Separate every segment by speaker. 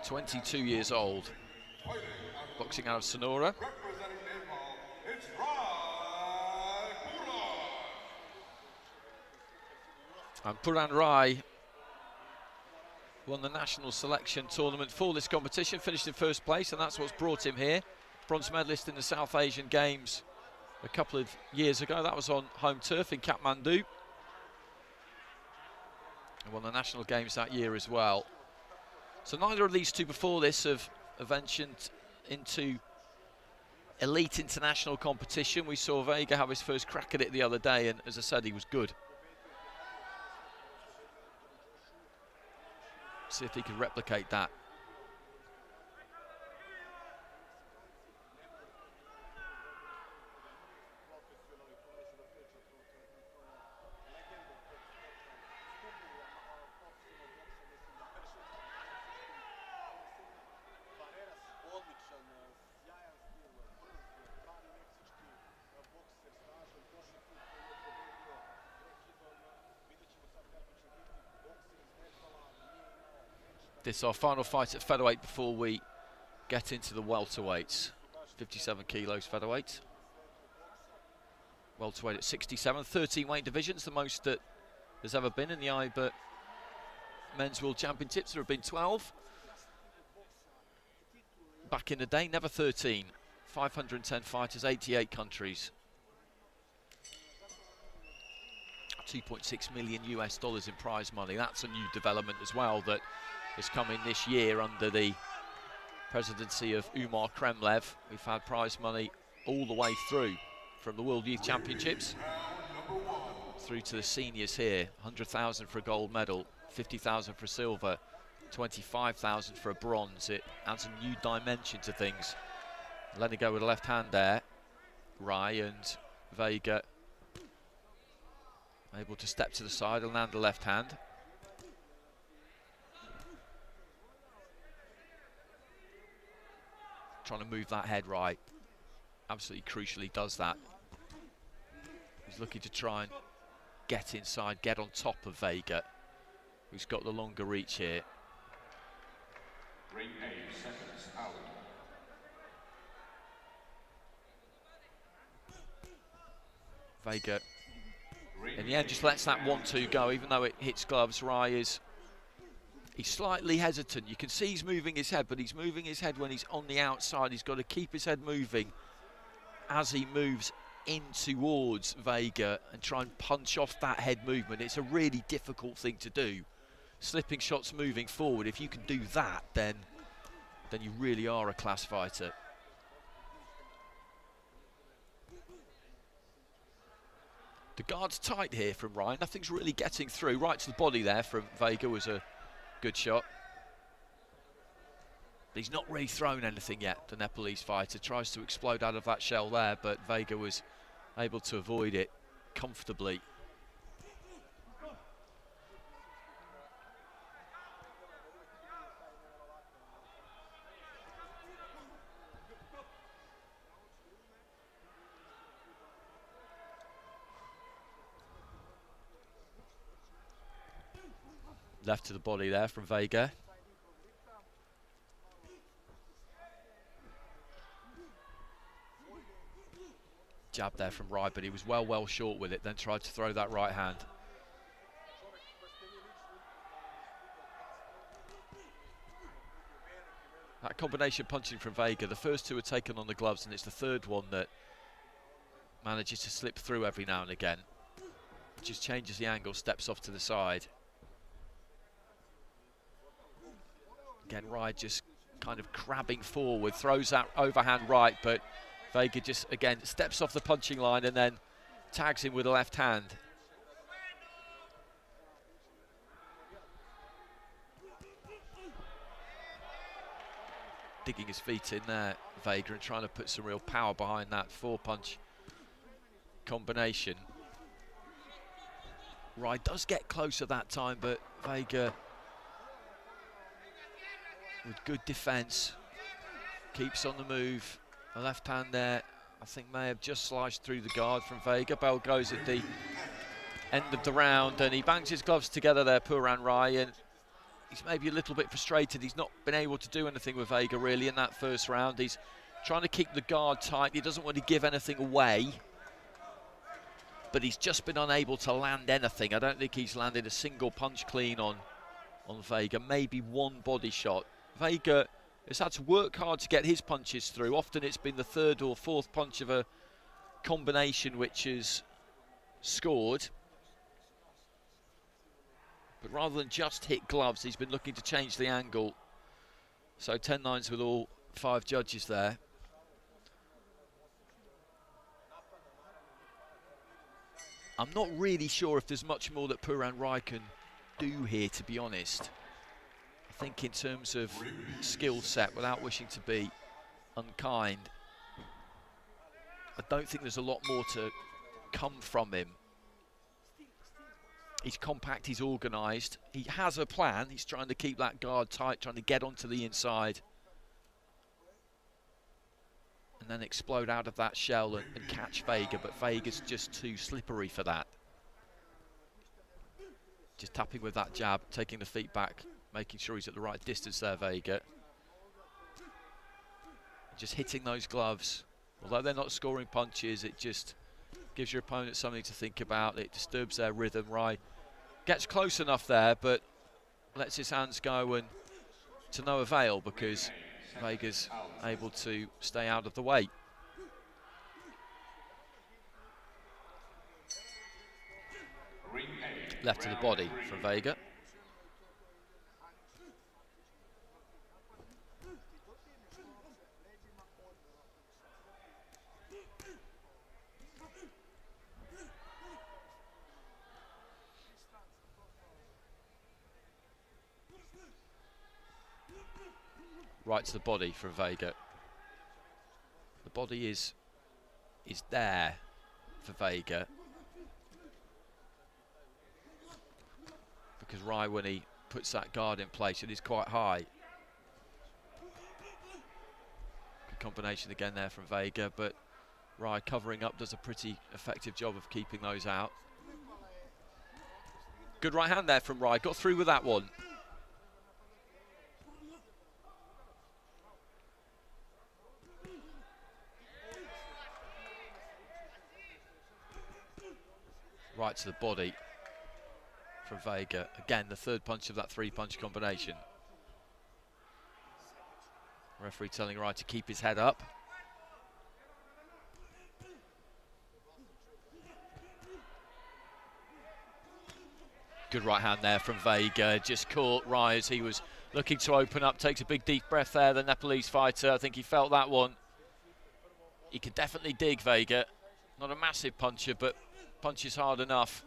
Speaker 1: 22 years old, boxing out of Sonora. And Puran RAI won the national selection tournament for this competition, finished in first place, and that's what's brought him here. Bronze medalist in the South Asian Games a couple of years ago. That was on home turf in Kathmandu. And won the national games that year as well. So neither of these two before this have ventured into elite international competition. We saw Vega have his first crack at it the other day, and as I said, he was good. See if he can replicate that. This is our final fight at featherweight before we get into the welterweights. 57 kilos featherweight. Welterweight at 67, 13 weight divisions, the most that there's ever been in the AIBA Men's World Championships. There have been 12. Back in the day, never 13. 510 fighters, 88 countries. 2.6 million US dollars in prize money. That's a new development as well that has come in this year under the presidency of Umar Kremlev. We've had prize money all the way through, from the World Youth Championships through to the seniors here. 100,000 for a gold medal, 50,000 for silver, 25,000 for a bronze. It adds a new dimension to things. Letting go with the left hand there. RAI and Vega able to step to the side and land the left hand. Trying to move that head right. Absolutely crucially does that. He's looking to try and get inside, get on top of Vega, who's got the longer reach here.
Speaker 2: Ring 8 seconds out.
Speaker 1: Vega, in the end, just lets that 1-2 go, even though it hits gloves. RAI is... he's slightly hesitant. You can see he's moving his head, but he's moving his head when he's on the outside. He's got to keep his head moving as he moves in towards Vega and try and punch off that head movement. It's a really difficult thing to do. Slipping shots moving forward. If you can do that, then you really are a class fighter. The guard's tight here from RAI. Nothing's really getting through. Right to the body there from Vega was a good shot. But he's not really thrown anything yet, the Nepalese fighter. Tries to explode out of that shell there, but Vega was able to avoid it comfortably. Left to the body there from Vega. Jab there from RAI, but he was well short with it, then tried to throw that right hand. That combination punching from Vega, the first two are taken on the gloves, and it's the third one that manages to slip through every now and again. Just changes the angle, steps off to the side. Again, RAI just kind of crabbing forward, throws that overhand right, but Vega just, again, steps off the punching line and then tags him with a left hand. Digging his feet in there, Vega, and trying to put some real power behind that four-punch combination. RAI does get closer that time, but Vega, with good defence, keeps on the move. The left hand there, I think, may have just sliced through the guard from Vega. Bell goes at the end of the round, and he bangs his gloves together there, Puran RAI, and he's maybe a little bit frustrated. He's not been able to do anything with Vega really in that first round. He's trying to keep the guard tight. He doesn't want to give anything away, but he's just been unable to land anything. I don't think he's landed a single punch clean on Vega, maybe one body shot. Vega has had to work hard to get his punches through. Often it's been the third or fourth punch of a combination which has scored. But rather than just hit gloves, he's been looking to change the angle. So 10-9s with all 5 judges there. I'm not really sure if there's much more that Puran NEP can do here, to be honest. I think in terms of skill set, without wishing to be unkind, I don't think there's a lot more to come from him. He's compact, he's organised, he has a plan, he's trying to keep that guard tight, trying to get onto the inside and then explode out of that shell and catch Vega, but Vega's just too slippery for that. Just tapping with that jab, taking the feet back, making sure he's at the right distance there, Vega. Just hitting those gloves. Although they're not scoring punches, it just gives your opponent something to think about. It disturbs their rhythm. RAI gets close enough there, but lets his hands go, and to no avail because Vega's able to stay out of the way. Left to the body from Vega. Right to the body from Vega. The body is there for Vega, because RAI, when he puts that guard in place, it is quite high. Good combination again there from Vega, but RAI covering up, does a pretty effective job of keeping those out. Good right hand there from RAI, got through with that one. Right to the body from Vega. Again, the third punch of that 3-punch combination. Referee telling RAI to keep his head up. Good right hand there from Vega. Just caught RAI as he was looking to open up. Takes a big deep breath there, the Nepalese fighter. I think he felt that one. He can definitely dig, Vega. Not a massive puncher, but punches hard enough.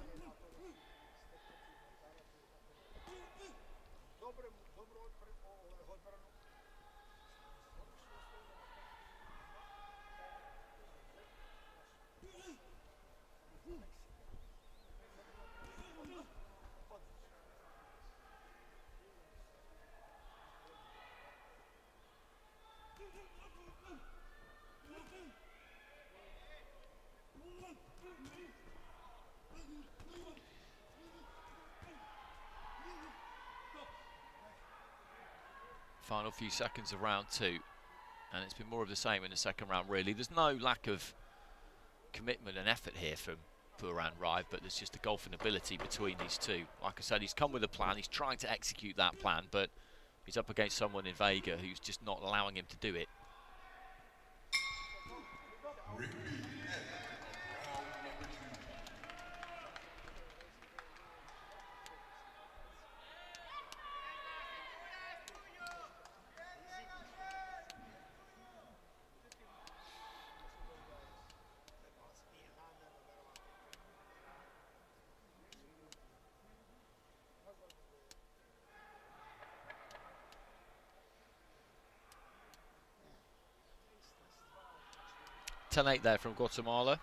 Speaker 1: Final few seconds of round 2, and it's been more of the same in the second round really. There's no lack of commitment and effort here from Puran NEP, but there's just a golfing ability between these two. Like I said, he's come with a plan, he's trying to execute that plan, but he's up against someone in Vega who's just not allowing him to do it. $10-8 there from Guatemala.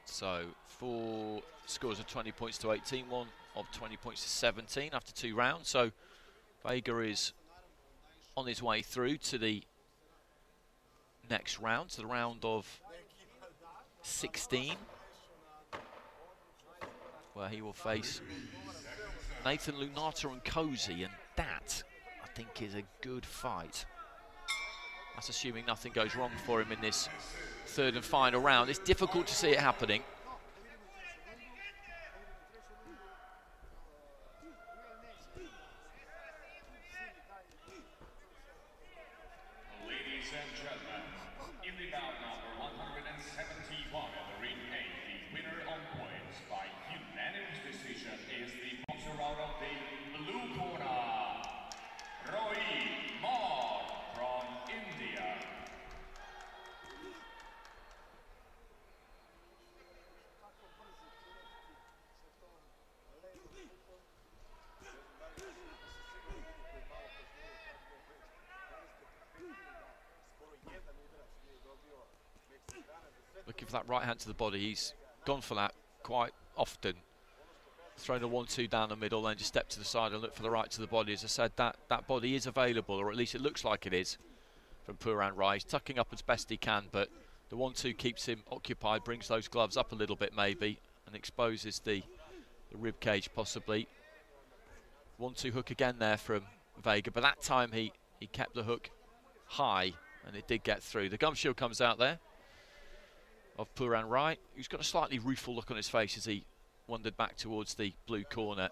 Speaker 1: So 4 scores of 20 points to 18, one of 20 points to 17 after 2 rounds. So Vega is on his way through to the next round, to the round of 16, where he will face Nathan Lunata and Cozy, and that, I think, is a good fight. That's assuming nothing goes wrong for him in this third and final round. It's difficult to see it happening.
Speaker 2: Ladies and gentlemen, in the bout number 171 of the ring A, the winner on points by unanimous decision is the boxer out of the blue corner, RAI from India.
Speaker 1: Looking for that right hand to the body. He's gone for that quite often. Thrown a 1-2 down the middle, then just step to the side and look for the right to the body. As I said, that body is available, or at least it looks like it is, from Puran Rai. He's tucking up as best he can, but the 1-2 keeps him occupied, brings those gloves up a little bit maybe, and exposes the rib cage possibly. 1-2 hook again there from Vega, but that time he kept the hook high, and it did get through. The gum shield comes out there of Puran Rai, who's got a slightly rueful look on his face as he wandered back towards the blue corner.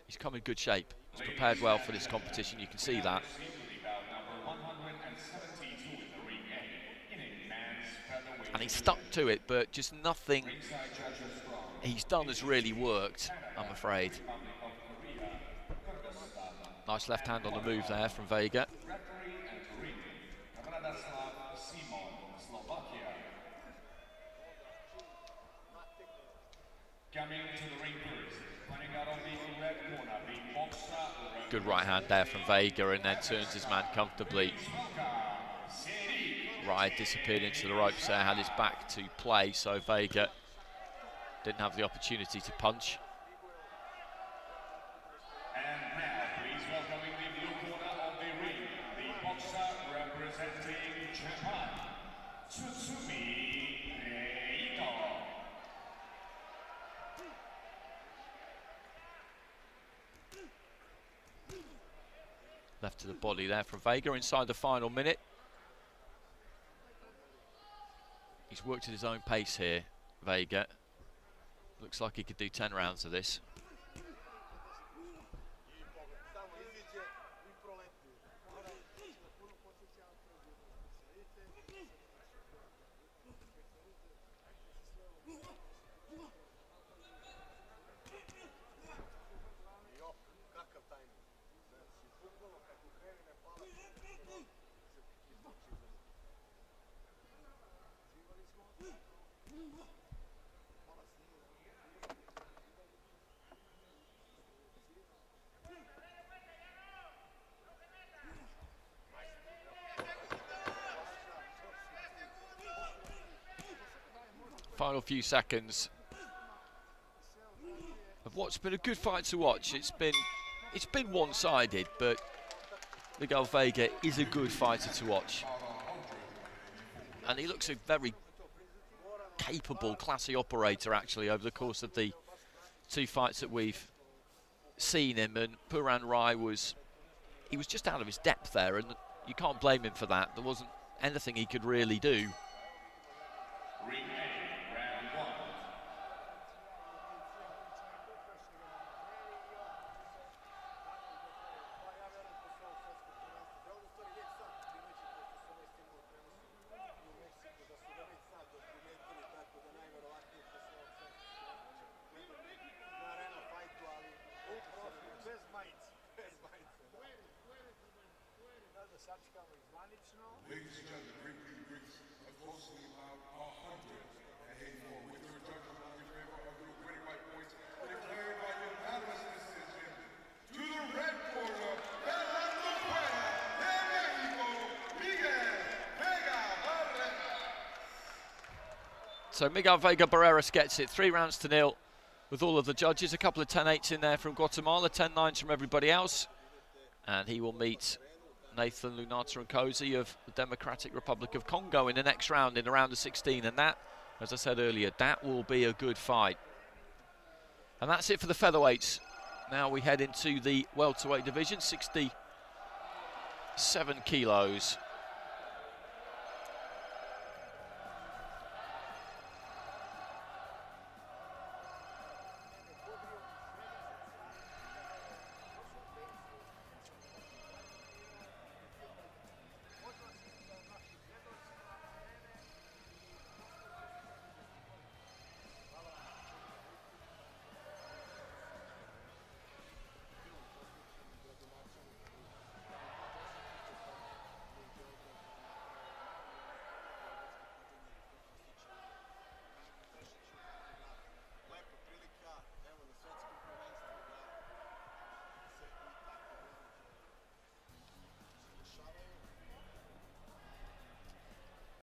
Speaker 1: He's come in good shape. He's prepared well for this competition, you can see that. And he's stuck to it, but just nothing he's done has really worked, I'm afraid. Nice left hand on the move there from Vega. Good right hand there from Vega, and then turns his man comfortably. Rai disappeared into the ropes there, had his back to play, so Vega didn't have the opportunity to punch.
Speaker 2: And now, please welcoming the blue corner of the ring, the boxer representing Japan, Tsutsumi Reito.
Speaker 1: Left to the body there from Vega inside the final minute. He's worked at his own pace here, Vega. Looks like he could do 10 rounds of this. Final few seconds of what's been a good fight to watch. It's been one-sided, but Miguel Vega is a good fighter to watch, and he looks a very capable, classy operator actually over the course of the two fights that we've seen him. And Puran Rai was just out of his depth there, and you can't blame him for that. There wasn't anything he could really do.
Speaker 3: Ladies and gentlemen, Greeks, a closely about 184 with the judges on the favor of the winning by points, declared by unanimous decision to the red corner, Belgrade, Mexico, Miguel Vega Barreras.
Speaker 1: So Miguel Vega Barreras gets it 3-0 with all of the judges. A couple of 10-8s in there from Guatemala, 10-9s from everybody else, and he will meet Nathan Lunata and Cozy of the Democratic Republic of Congo in the next round, in the round of 16, and that As I said earlier, that will be a good fight. And that's it for the featherweights. Now we head into the welterweight division, 67 kilos.